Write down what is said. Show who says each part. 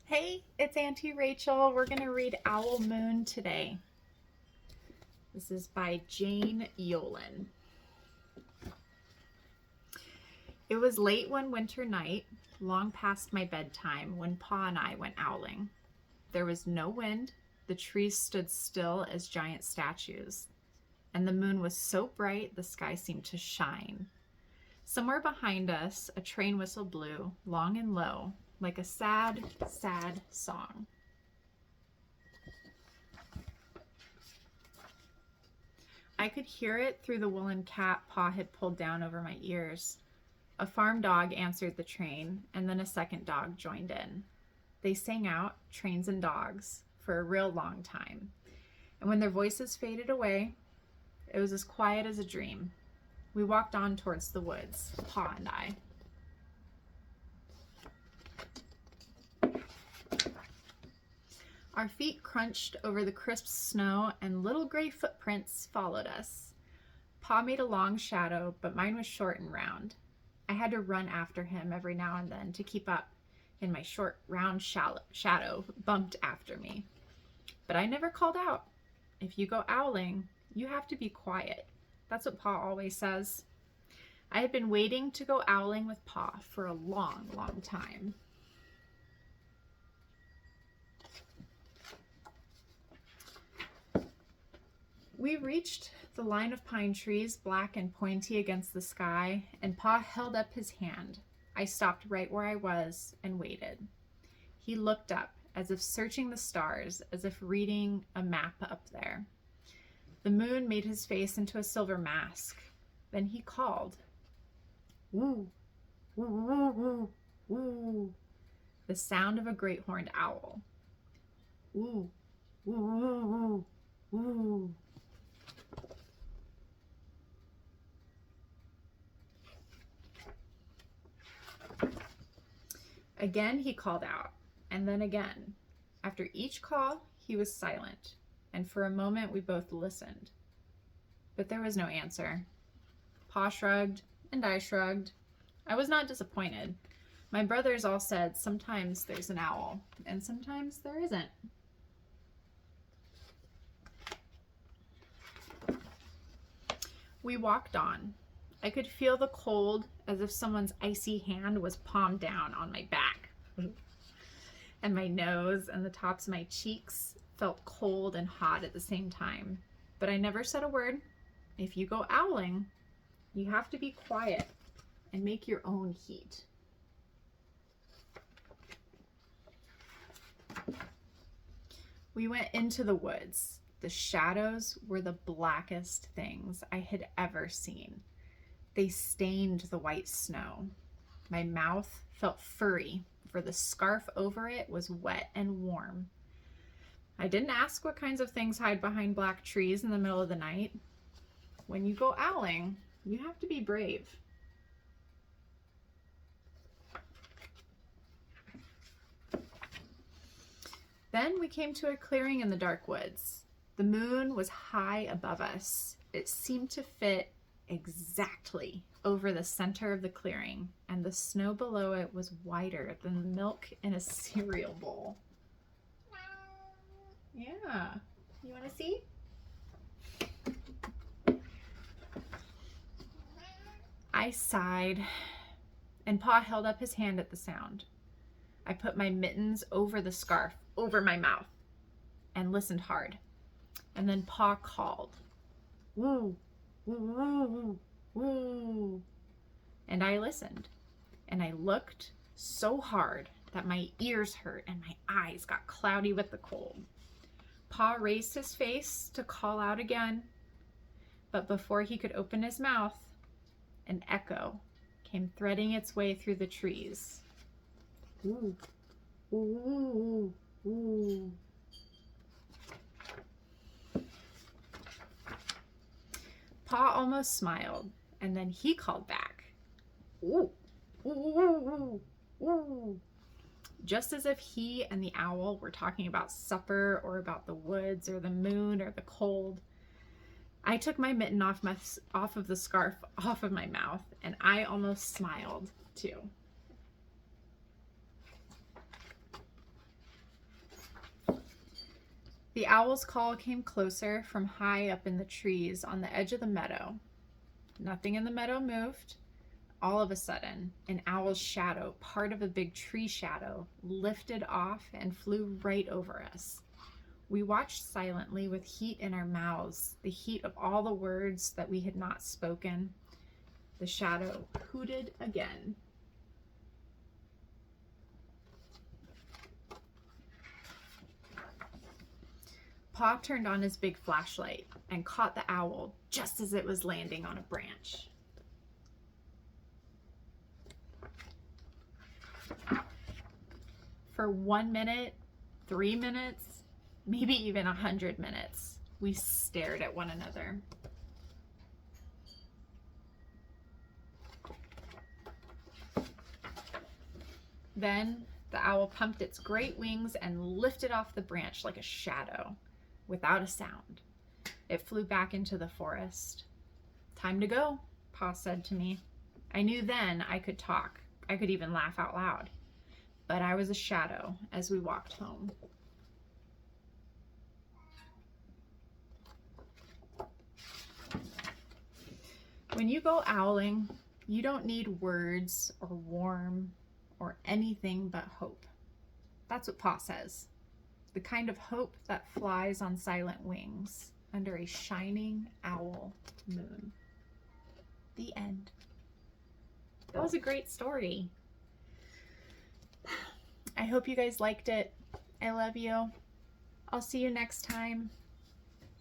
Speaker 1: Hey, it's Auntie Rachel. We're going to read Owl Moon today. This is by Jane Yolen. It was late one winter night, long past my bedtime, when Pa and I went owling. There was no wind, the trees stood still as giant statues, and the moon was so bright the sky seemed to shine. Somewhere behind us, a train whistle blew, long and low, like a sad, sad song. I could hear it through the woolen cap Pa had pulled down over my ears. A farm dog answered the train, and then a second dog joined in. They sang out, trains and dogs, for a real long time. And when their voices faded away, it was as quiet as a dream. We walked on towards the woods, Pa and I. Our feet crunched over the crisp snow, and little gray footprints followed us. Pa made a long shadow, but mine was short and round. I had to run after him every now and then to keep up, and my short, round shadow bumped after me. But I never called out. If you go owling, you have to be quiet. That's what Pa always says. I had been waiting to go owling with Pa for a long, long time. We reached the line of pine trees, black and pointy against the sky, and Pa held up his hand. I stopped right where I was and waited. He looked up, as if searching the stars, as if reading a map up there. The moon made his face into a silver mask. Then he called. Woo, woo, woo, woo, woo. The sound of a great horned owl. Woo, woo, woo, woo, woo. Again he called out, and then again. After each call, he was silent, and for a moment we both listened. But there was no answer. Pa shrugged, and I shrugged. I was not disappointed. My brothers all said sometimes there's an owl, and sometimes there isn't. We walked on. I could feel the cold as if someone's icy hand was palmed down on my back. And my nose and the tops of my cheeks felt cold and hot at the same time. But I never said a word. If you go owling, you have to be quiet and make your own heat. We went into the woods. The shadows were the blackest things I had ever seen. They stained the white snow. My mouth felt furry, for the scarf over it was wet and warm. I didn't ask what kinds of things hide behind black trees in the middle of the night. When you go owling, you have to be brave. Then we came to a clearing in the dark woods. The moon was high above us. It seemed to fit exactly over the center of the clearing, and the snow below it was whiter than milk in a cereal bowl. Yeah, you want to see? I sighed, and Pa held up his hand at the sound. I put my mittens over the scarf, over my mouth, and listened hard. And then Pa called, woo, woo, woo, woo, woo. And I listened, and I looked so hard that my ears hurt and my eyes got cloudy with the cold. Pa raised his face to call out again, but before he could open his mouth, an echo came threading its way through the trees. Woo, woo, woo, woo. Pa almost smiled, and then he called back, ooh, ooh, ooh, ooh, ooh. Just as if he and the owl were talking about supper or about the woods or the moon or the cold. I took my mitten off of the scarf off of my mouth, and I almost smiled too. The owl's call came closer from high up in the trees on the edge of the meadow. Nothing in the meadow moved. All of a sudden, an owl's shadow, part of a big tree shadow, lifted off and flew right over us. We watched silently with heat in our mouths, the heat of all the words that we had not spoken. The shadow hooted again. Pa turned on his big flashlight and caught the owl just as it was landing on a branch. For 1 minute, 3 minutes, maybe even 100 minutes, we stared at one another. Then the owl pumped its great wings and lifted off the branch like a shadow, without a sound. It flew back into the forest. "Time to go," Pa said to me. I knew then I could talk. I could even laugh out loud. But I was a shadow as we walked home. When you go owling, you don't need words or warm or anything but hope. That's what Pa says. The kind of hope that flies on silent wings under a shining owl moon. The end. That was a great story. I hope you guys liked it. I love you. I'll see you next time.